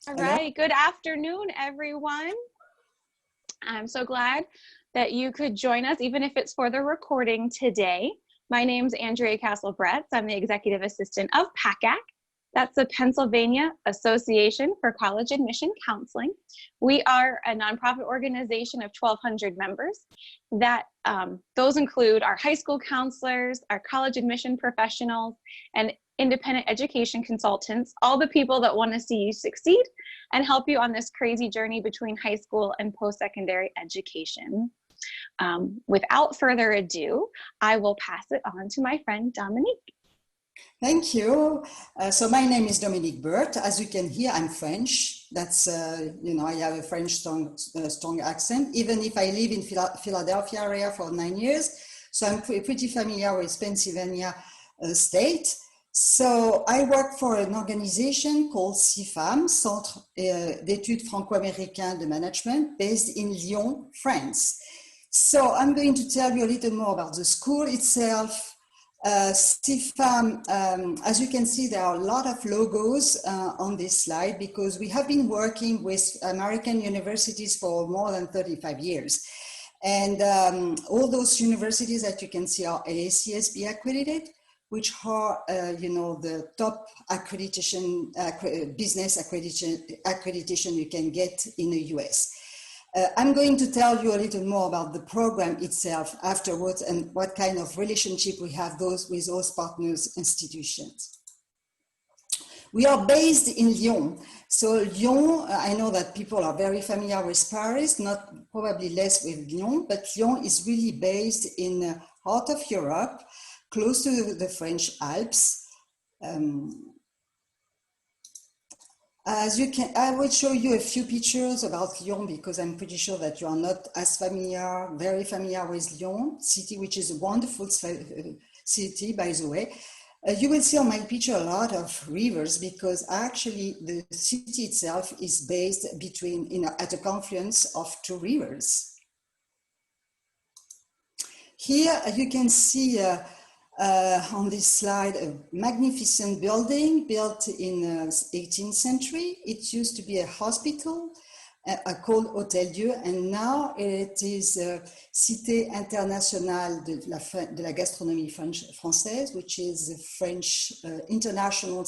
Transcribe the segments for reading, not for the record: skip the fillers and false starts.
All right, good afternoon, everyone. I'm so glad that you could join us, even if it's for the recording today. My name's Andrea Castle-Bretz. I'm the Executive Assistant of PACAC. That's the Pennsylvania Association for College Admission Counseling. We are a nonprofit organization of 1,200 members. Those include our high school counselors, our college admission professionals, and independent education consultants, all the people that want to see you succeed and help you on this crazy journey between high school and post-secondary education. Without further ado, I will pass it on to my friend Dominique. Thank you. So my name is Dominique Burt. As you can hear, I'm French. That's, I have a French strong accent, even if I live in Philadelphia area for 9 years. So I'm pretty familiar with Pennsylvania state. So I work for an organization called CEFAM, Centre d'études franco-américain de management, based in Lyon, France. So I'm going to tell you a little more about the school itself. CEFAM, as you can see, there are a lot of logos on this slide because we have been working with American universities for more than 35 years. And all those universities that you can see are AACSB accredited, which are, the top accreditation, business accreditation you can get in the US. I'm going to tell you a little more about the program itself afterwards and what kind of relationship we have with those partners institutions. We are based in Lyon. So Lyon, I know that people are very familiar with Paris, not probably less with Lyon, but Lyon is really based in the heart of Europe, close to the French Alps. I will show you a few pictures about Lyon because I'm pretty sure that you are not as very familiar with Lyon city, which is a wonderful city, by the way. You will see on my picture a lot of rivers because actually the city itself is based at a confluence of two rivers. Here you can see on this slide a magnificent building built in the 18th century. It used to be a hospital called Hôtel Dieu, and now it is Cité Internationale de la Gastronomie Française, which is a French international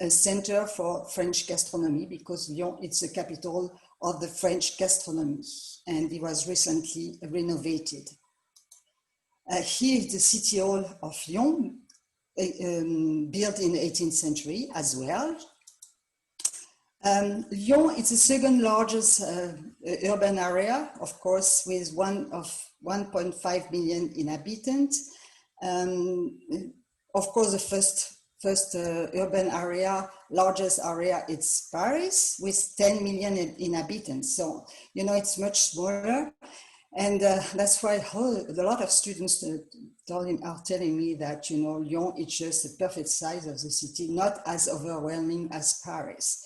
center for French gastronomy, because Lyon is the capital of the French gastronomy, and it was recently renovated. Here is the City Hall of Lyon, built in the 18th century as well. Lyon is the second largest urban area, of course, with 1.5 million inhabitants. Of course, the first urban area, largest area, it's Paris with 10 million inhabitants. So, it's much smaller. And that's why a lot of students are telling me that, Lyon is just the perfect size of the city, not as overwhelming as Paris.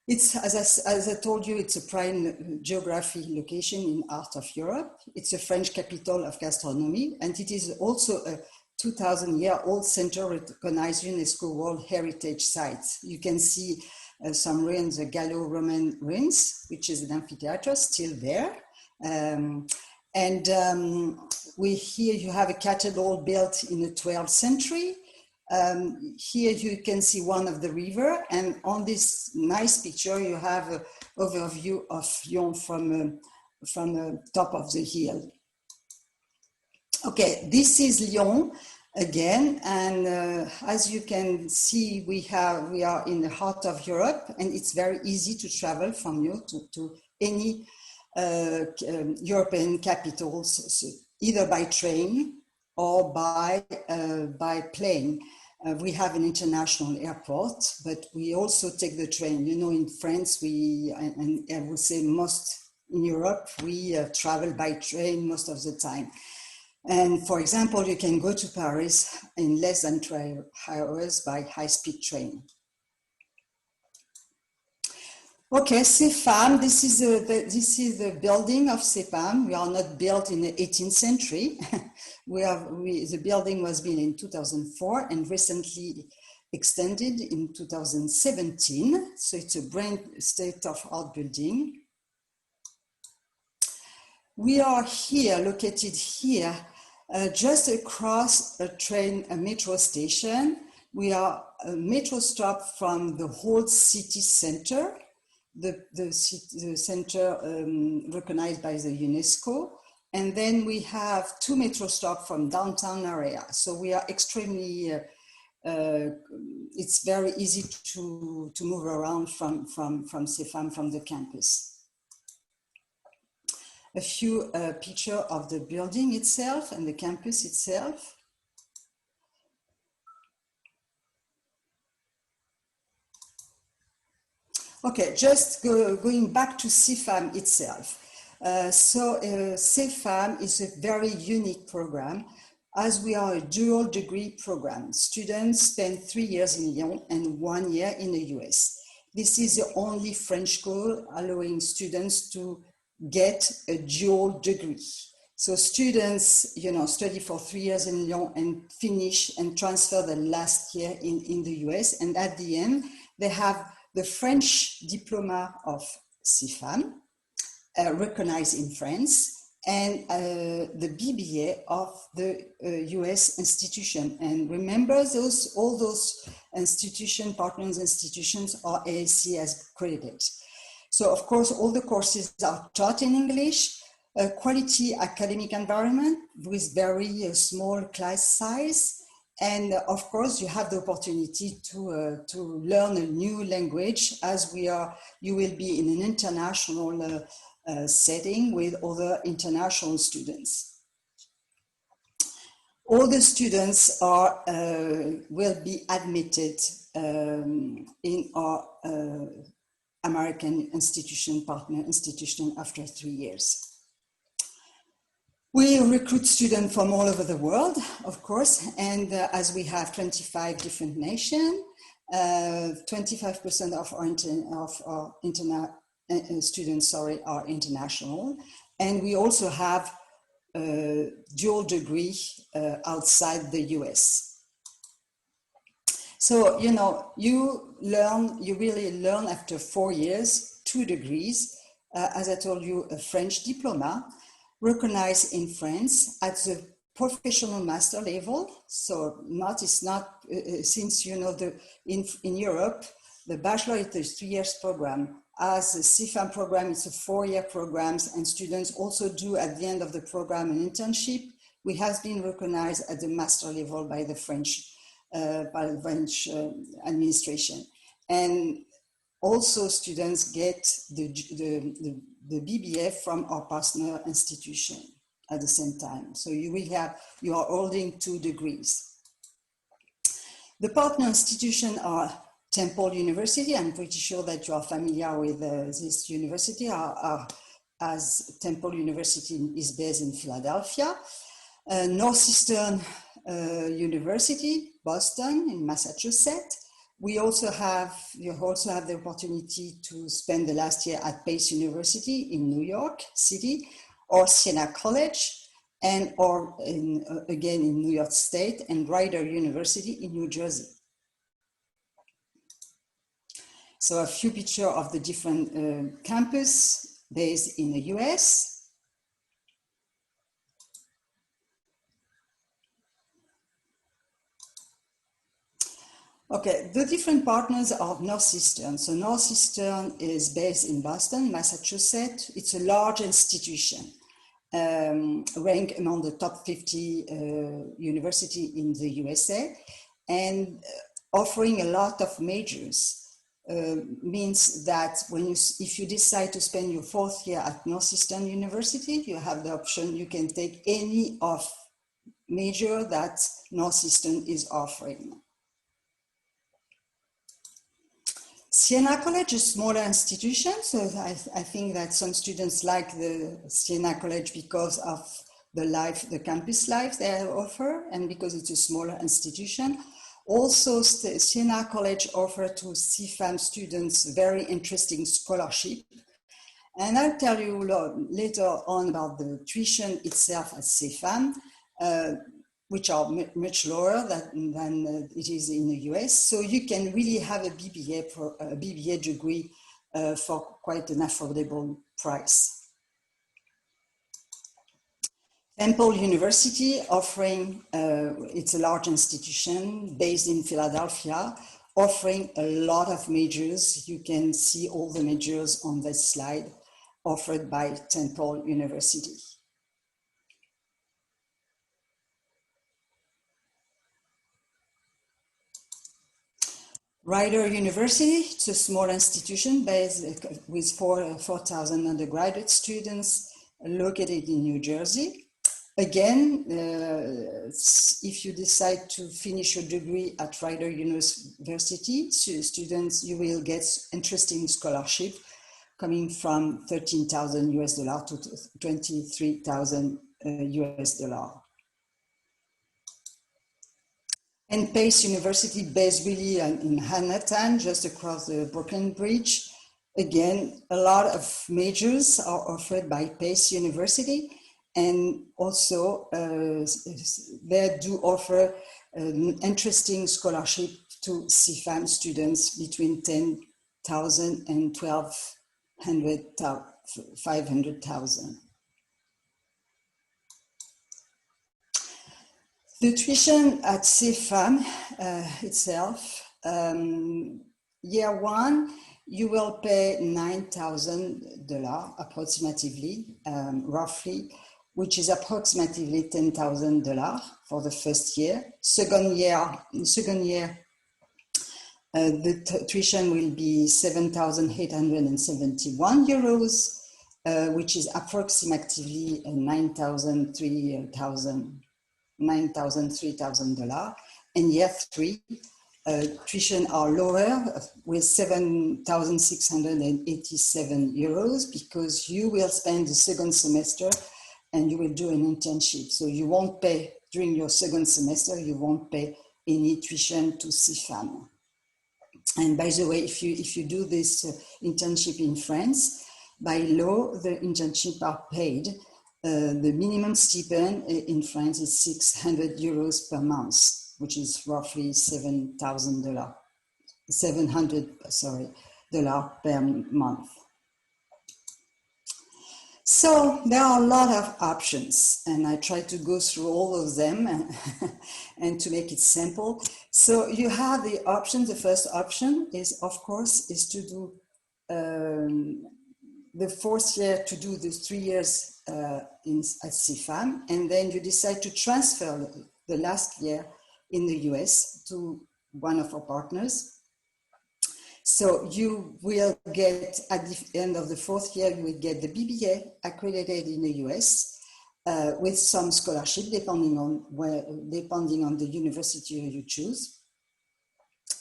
It's, as I told you, it's a prime geography location in the heart of Europe. It's a French capital of gastronomy, and it is also a 2,000-year-old center recognized UNESCO World Heritage Site. You can see some ruins, the Gallo-Roman ruins, which is an amphitheater still there. Here you have a cathedral built in the 12th century. Here you can see one of the river, and on this nice picture you have an overview of Lyon from the top of the hill. Okay, this is Lyon again, and as you can see, we are in the heart of Europe, and it's very easy to travel from Lyon to any European capitals, either by train or by plane. We have an international airport, but we also take the train. In France, and I would say most in Europe, we travel by train most of the time. And for example, you can go to Paris in less than 12 hours by high-speed train. Okay, CEFAM, this is the building of CEFAM. We are not built in the 18th century. The building was built in 2004, and recently extended in 2017. So it's a brand state-of-art building. We are here, located here, just across a metro station. We are a metro stop from the whole city center, the center recognized by the UNESCO. And then we have 2 metro stops from downtown area. So we are extremely, it's very easy to move around from CEFAM, from the campus. A few pictures of the building itself and the campus itself. Okay, just going back to CEFAM itself. CEFAM is a very unique program, as we are a dual degree program. Students spend 3 years in Lyon and 1 year in the US. This is the only French school allowing students to get a dual degree. So students, study for 3 years in Lyon and finish and transfer the last year in the US. And at the end, they have the French diploma of CEFAM, recognized in France, and the BBA of the US institution. And remember, all those partners institutions are AACSB accredited. So of course, all the courses are taught in English, a quality academic environment with very small class size. And of course, you have the opportunity to learn a new language, as you will be in an international setting with other international students. All the students will be admitted in our American partner institution after 3 years. We recruit students from all over the world, of course, and as we have 25 different nations, 25% of our students are international, and we also have dual degree outside the US. So, you really learn after 4 years, 2 degrees, as I told you, a French diploma, recognized in France at the professional master level. So it's not since, in Europe, the bachelor is a 3 years program. As a CEFAM program, it's a 4-year program, and students also do at the end of the program an internship. We have been recognized at the master level by the French administration. And also students get the BBA from our partner institution at the same time. So you are holding 2 degrees. The partner institution are Temple University. I'm pretty sure that you are familiar with this university, as Temple University is based in Philadelphia. Northeastern University, Boston in Massachusetts. You also have the opportunity to spend the last year at Pace University in New York City, or Siena College, or again in New York State, and Rider University in New Jersey. So a few pictures of the different campus based in the US. Okay, the different partners of Northeastern. So Northeastern is based in Boston, Massachusetts. It's a large institution, ranked among the top 50 university in the USA, and offering a lot of majors. Means that if you decide to spend your 4th year at Northeastern University, you have the option, you can take any of major that Northeastern is offering. Siena College is a smaller institution, so I think that some students like the Siena College because of the campus life they offer, and because it's a smaller institution. Also, Siena College offers to CEFAM students very interesting scholarship. And I'll tell you later on about the tuition itself at CEFAM. which are much lower than it is in the US. So you can really have a BBA degree for quite an affordable price. Temple University offering, it's a large institution based in Philadelphia, offering a lot of majors. You can see all the majors on this slide offered by Temple University. Rider University, it's a small institution based with 4,000 undergraduate students located in New Jersey. Again, if you decide to finish your degree at Rider University, students, you will get interesting scholarship coming from $13,000 US to $23,000 US. And Pace University, based really in Manhattan, just across the Brooklyn Bridge. Again, a lot of majors are offered by Pace University. And also, they do offer an interesting scholarship to CEFAM students between 10,000 and 500,000. The tuition at CEFAM itself, year one, you will pay $9,000 approximately, roughly, which is approximately $10,000 for the first year. Second year, the tuition will be 7,871 euros, which is approximately $3,000. And year three, tuition are lower with 7,687 euros because you will spend the second semester and you will do an internship. So you won't pay during your second semester, you won't pay any tuition to CEFAM. And by the way, if you do this internship in France, by law, the internship are paid. The minimum stipend in France is 600 euros per month, which is roughly $700 per month. So there are a lot of options, and I try to go through all of them and to make it simple. So you have the option. The first option is, of course, is to do the fourth year, to do the 3 years at CEFAM, and then you decide to transfer the last year in the US to one of our partners. So you will get, at the end of the fourth year, you will get the BBA accredited in the US with some scholarship depending on the university you choose.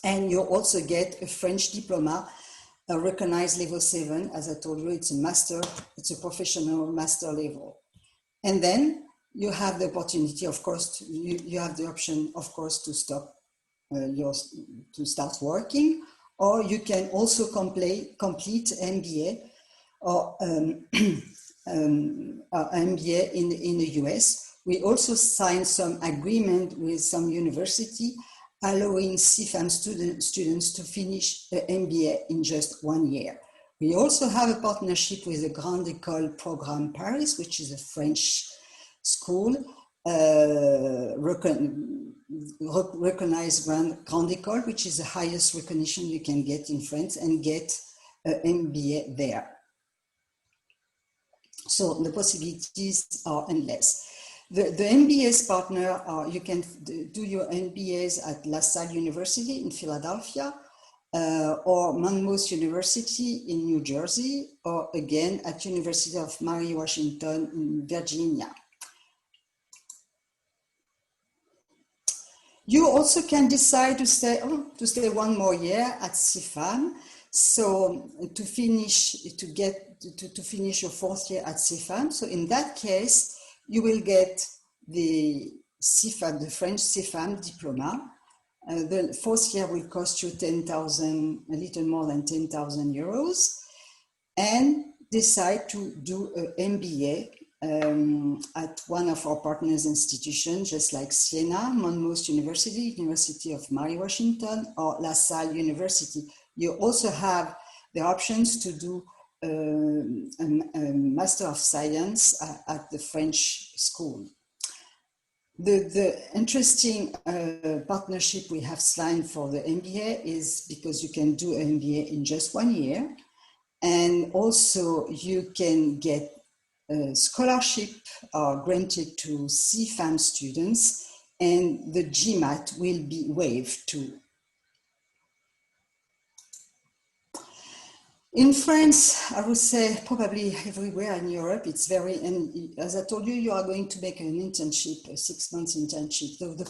And you also get a French diploma, a recognized level 7. As I told you, it's a master, it's a professional master level. And then you have the opportunity, of course, you have the option, of course, to stop to start working, or you can also complete MBA or MBA in the US. We also signed some agreement with some university allowing CEFAM students to finish the MBA in just 1 year. We also have a partnership with the Grande École Program Paris, which is a French school, recognized Grande École, which is the highest recognition you can get in France, and get an MBA there. So the possibilities are endless. The MBA's partner are, you can do your MBAs at La Salle University in Philadelphia, or Monmouth University in New Jersey, or again at University of Mary Washington in Virginia. You also can decide to stay 1 more year at CEFAM. So to finish your fourth year at CEFAM. So in that case, you will get the CEFAM, the French CEFAM diploma. The fourth year will cost you a little more than 10,000 euros, and decide to do an MBA at one of our partners institutions, just like Siena, Monmouth University, University of Mary Washington, or La Salle University. You also have the options to do a Master of Science at the French school. The interesting partnership we have signed for the MBA is because you can do an MBA in just 1 year, and also you can get a scholarship granted to CEFAM students, and the GMAT will be waived too. In France, I would say probably everywhere in Europe, it's very, and as I told you, you are going to make an internship, a 6 months internship. So the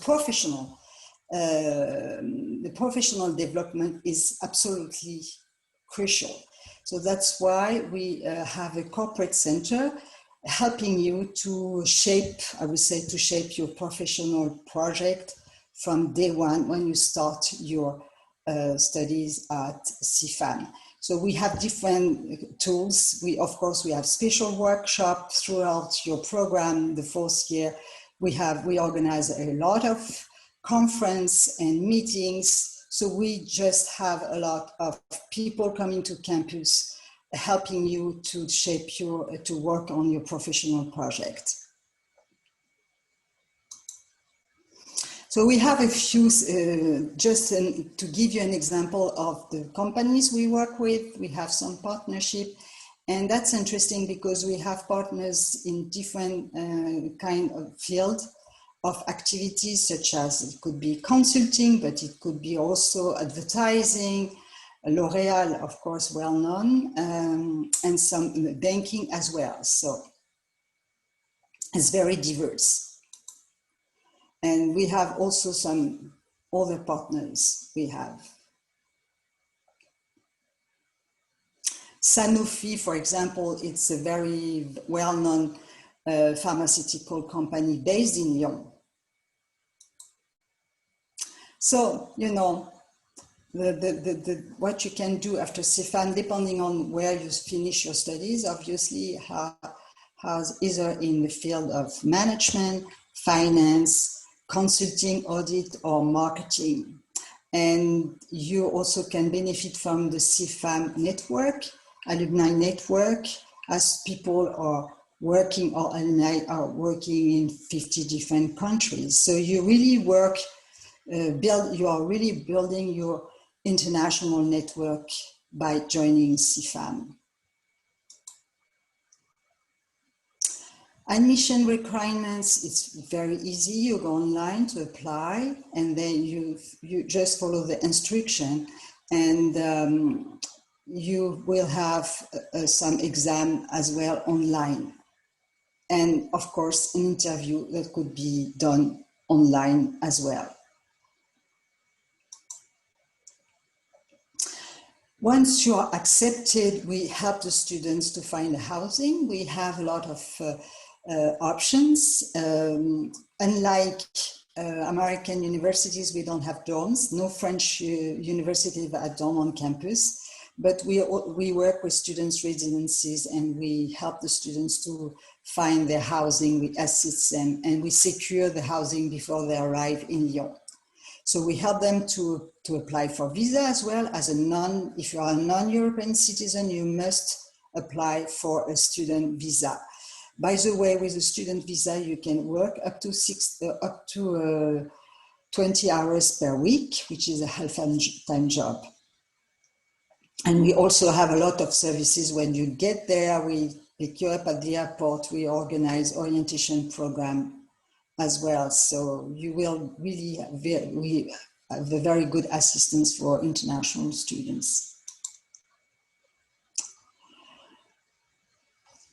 professional development is absolutely crucial. So that's why we have a corporate center helping you to shape, I would say, to shape your professional project from day one when you start your studies at CEFAM. So we have different tools. Of course, we have special workshops throughout your program. The 4th year, we organize a lot of conference and meetings. So we just have a lot of people coming to campus, helping you to shape to work on your professional project. So we have a few, to give you an example of the companies we work with, we have some partnership, and that's interesting because we have partners in different kind of field of activities, such as it could be consulting, but it could be also advertising, L'Oréal, of course, well known, and some banking as well. So it's very diverse. And we have also some other partners we have. Sanofi, for example, it's a very well-known pharmaceutical company based in Lyon. So, you know, what you can do after CEFAM, depending on where you finish your studies, obviously, has either in the field of management, finance, consulting, audit, or marketing. And you also can benefit from the CEFAM network, Alumni Network, as people are working, or alumni are working in 50 different countries. So you really work, you are really building your international network by joining CEFAM. Admission requirements, it's very easy. You go online to apply, and then you just follow the instruction, and you will have some exam as well online. And of course, an interview that could be done online as well. Once you are accepted, we help the students to find housing. We have a lot of options. Unlike American universities, we don't have dorms. No French university have dorm on campus, but we work with students' residencies, and we help the students to find their housing. We assist them, and we secure the housing before they arrive in Lyon. So we help them to apply for visa as well. As if you are a non-European citizen, you must apply for a student visa. By the way, with a student visa, you can work up to 20 hours per week, which is a half-time job. And we also have a lot of services. When you get there, we pick you up at the airport. We organize orientation program as well. So you will really we have a very good assistance for international students.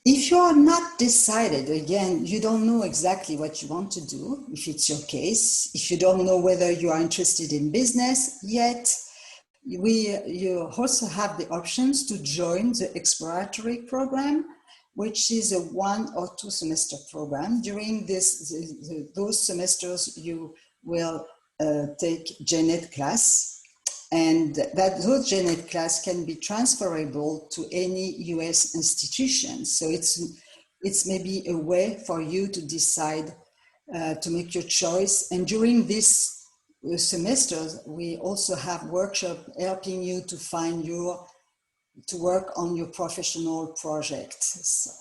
If you are not decided, again, you don't know exactly what you want to do, if it's your case, if you don't know whether you are interested in business yet, you also have the options to join the exploratory program, which is a 1 or 2 semester program. During those semesters, you will take GENET class, and those GENET class can be transferable to any US institution. So it's it's maybe a way for you to decide to make your choice. And during this semesters, we also have workshops helping you to find to work on your professional projects.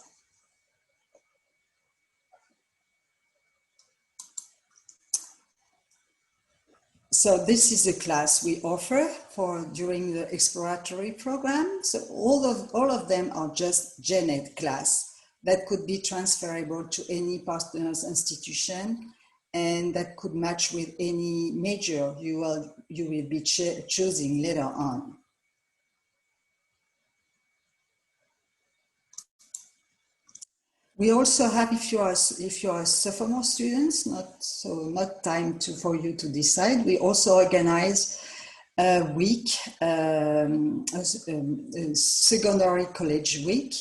So this is a class we offer during the exploratory program. So all of them are just gen ed class that could be transferable to any partners institution, and that could match with any major you will be choosing later on. We also have, if you are sophomore students, not time for you to decide. We also organize a week, a secondary college week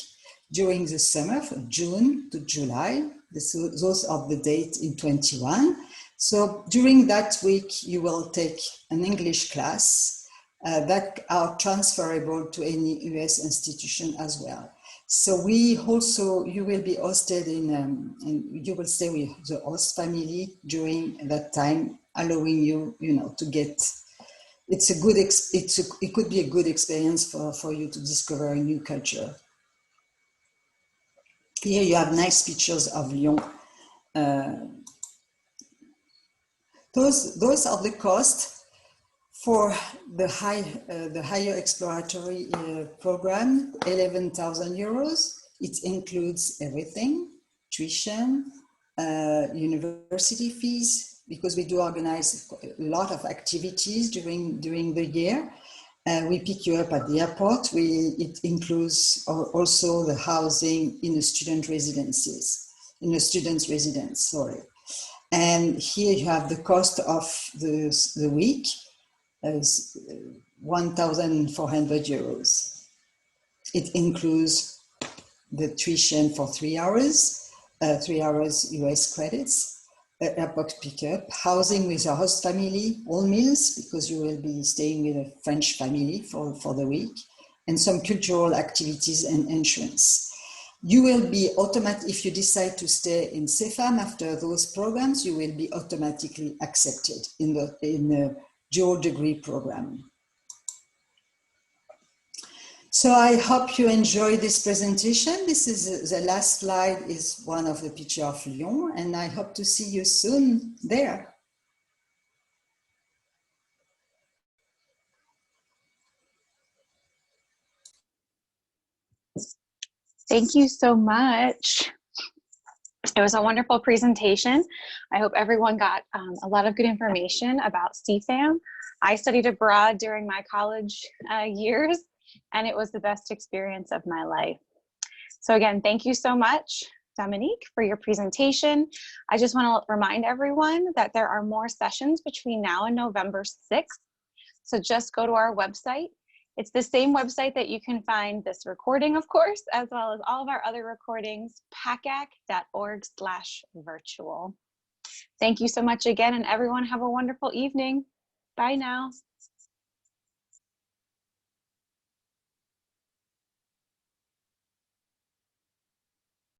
during the summer, from June to July. Those are the dates in 21. So during that week, you will take an English class that are transferable to any US institution as well. So you will be hosted and you will stay with the host family during that time, allowing you, to get, it could be a good experience for you to discover a new culture. Here you have nice pictures of Lyon. Those are the costs for the higher exploratory program, 11,000 euros. It includes everything: tuition, university fees, because we do organize a lot of activities during the year. We pick you up at the airport. It includes also the housing in the student's residence, sorry. And here you have the cost of the week, as 1,400 euros. It includes the tuition for 3 hours, 3 hours US credits, airport pickup, housing with a host family, all meals, because you will be staying with a French family for the week, and some cultural activities and insurance. You will be if you decide to stay in CEFAM after those programs, you will be automatically accepted in the dual degree program. So I hope you enjoy this presentation. This is the last slide is one of the pictures of Lyon, and I hope to see you soon there. Thank you so much. It was a wonderful presentation. I hope everyone got a lot of good information about CEFAM. I studied abroad during my college years, and it was the best experience of my life. So again, thank you so much, Dominique, for your presentation. I just want to remind everyone that there are more sessions between now and November 6th. So just go to our website. It's the same website that you can find this recording, of course, as well as all of our other recordings, pacac.org/virtual. Thank you so much again, and everyone have a wonderful evening. Bye now.